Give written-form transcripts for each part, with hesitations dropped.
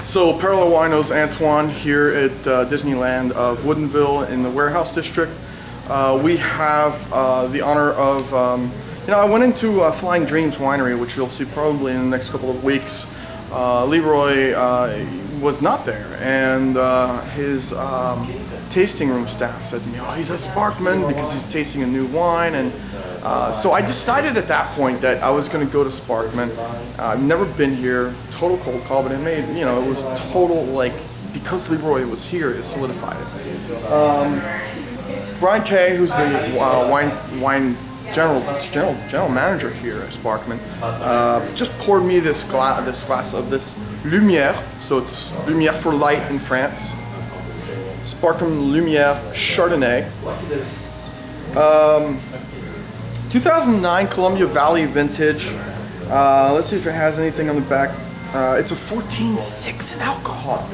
So Parallel Winos, Antoine here at Disneyland of Woodinville in the Warehouse District. We have the honor of, I went into Flying Dreams Winery, which you'll see probably in the next couple of weeks. Leroy was not there, and his tasting room staff said to me, oh, he's at Sparkman because he's tasting a new wine. And so I decided at that point that I was going to go to Sparkman. I've never been here, total cold call, but it made, it was total, like, because Leroy was here, it solidified it. Brian Kay, who's the wine general manager here at Sparkman, just poured me this glass of this Lumière. So it's Lumière for light in France. Sparkman Lumière Chardonnay. 2009 Columbia Valley vintage. Let's see if it has anything on the back. It's a 14.6 in alcohol.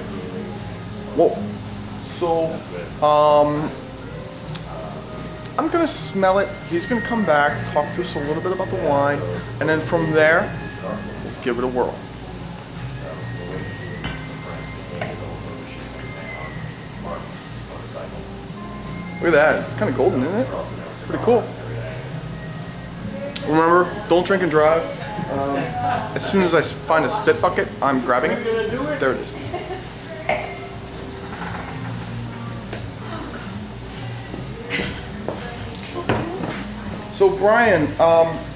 Whoa. So, I'm gonna smell it. He's gonna come back, talk to us a little bit about the wine, and then from there, we'll give it a whirl. Look at that, it's kind of golden, isn't it? Pretty cool. Remember, don't drink and drive. As soon as I find a spit bucket, I'm grabbing it. There it is. So Brian,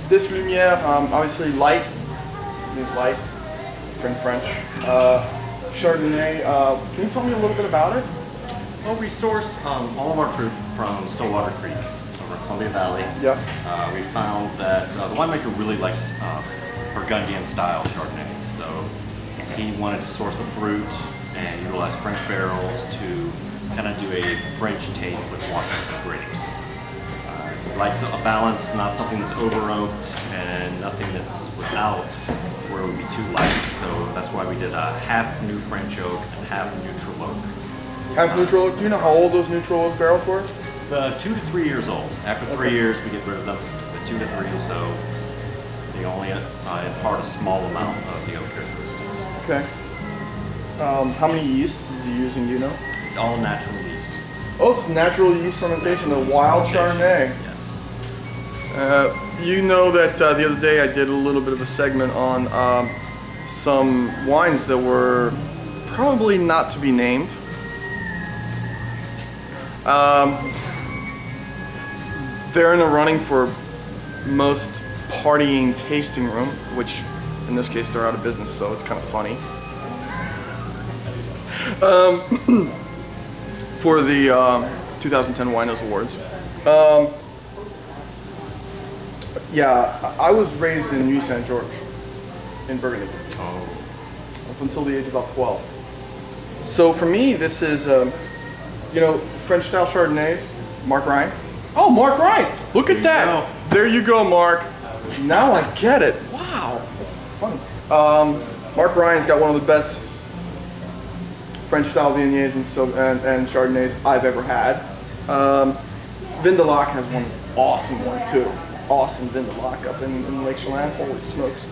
this Lumière, obviously light, is light, French. Chardonnay, can you tell me a little bit about it? Well, we source all of our fruit from Stillwater Creek over Columbia Valley. Yeah. We found that the winemaker really likes Burgundian style Chardonnays, so he wanted to source the fruit and utilize French barrels to kind of do a French take with Washington grapes. He likes a balance, not something that's over oaked and nothing that's without to where it would be too light. So that's why we did a half new French oak and half neutral oak. Half neutral oak. Do you know how old those neutral oak barrels were? 2 to 3 years old. After 3 years, we get rid of them. The 2 to 3, so they only impart a small amount of the oak characteristics. Okay. How many yeasts is he using? Do you know? It's all natural yeast. Oh, it's natural yeast fermentation, the wild Chardonnay. Yes. You know that the other day I did a little bit of a segment on some wines that were probably not to be named. They're in the running for most partying tasting room, which in this case they're out of business, so it's kind of funny. For the 2010 Winos Awards. Yeah, I was raised in Nuit Saint George in Burgundy. Oh. Up until the age of about 12. So for me, this is, French style Chardonnays, Mark Ryan. Oh, Mark Ryan! Look at that! There you go, Mark. Now I get it. Wow, that's funny. Mark Ryan's got one of the best French style Viogniers and Chardonnays I've ever had. Vin de Lac has one awesome one too. Awesome Vin de Lac up in Lake Chelan. Holy smokes.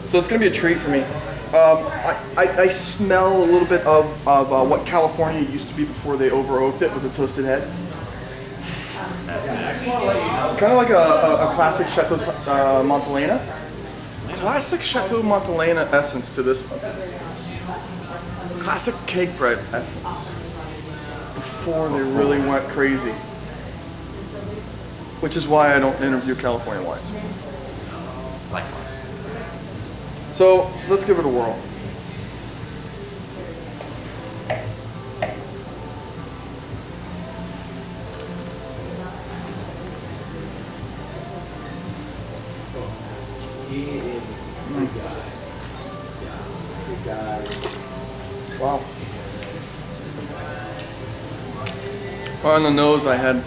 So it's gonna be a treat for me. I smell a little bit of what California used to be before they over-oaked it with a toasted head. That's it. Kind of like a classic Chateau Montelena. Classic Chateau Montelena essence to this one. Classic cake bread essence. Before they really went crazy. Which is why I don't interview California wines. Likewise. So let's give it a whirl. Wow. On the nose, I had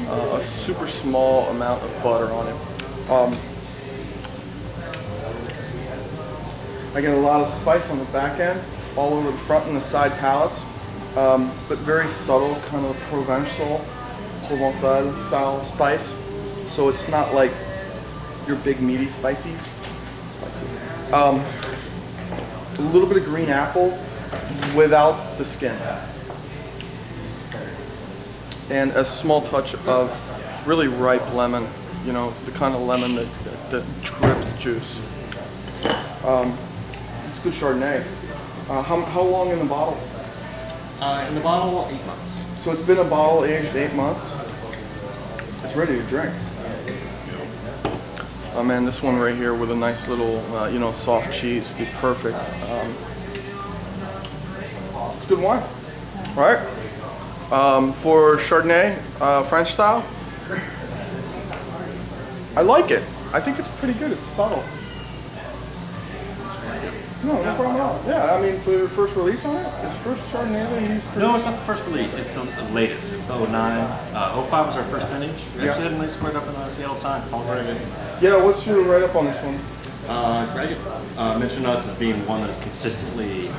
a super small amount of butter on it. I get a lot of spice on the back end, all over the front and the side palates, but very subtle, kind of Provençal style spice. So it's not like your big meaty spices. A little bit of green apple, without the skin. And a small touch of really ripe lemon, you know, the kind of lemon that drips juice. It's good Chardonnay. How long in the bottle? In the bottle, 8 months. So it's been a bottle aged 8 months. It's ready to drink. Oh man, this one right here with a nice little, you know, soft cheese would be perfect. It's good wine, right? For Chardonnay, French style, I like it. I think it's pretty good. It's subtle. No problem at all. Yeah, I mean, for your first release on it, it's first Chardonnay that you used. No, it's not the first release. It's the latest. It's the 09. 05 was our first vintage. We actually had a nice squared up in the Seattle Times. Paul Gregan. Yeah, what's your write-up on this one? Greg mentioned us as being one that is consistently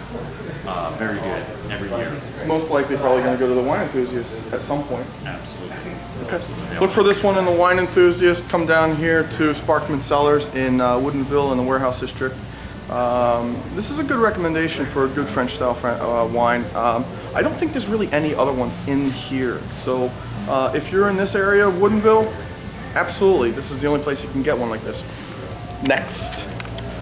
very good every year. It's most likely probably going to go to the wine enthusiast at some point. Absolutely. Okay. Look for this one in the wine enthusiast. Come down here to Sparkman Cellars in Woodinville in the Warehouse District. This is a good recommendation for a good French style wine. I don't think there's really any other ones in here. So if you're in this area of Woodinville, absolutely, this is the only place you can get one like this. Next.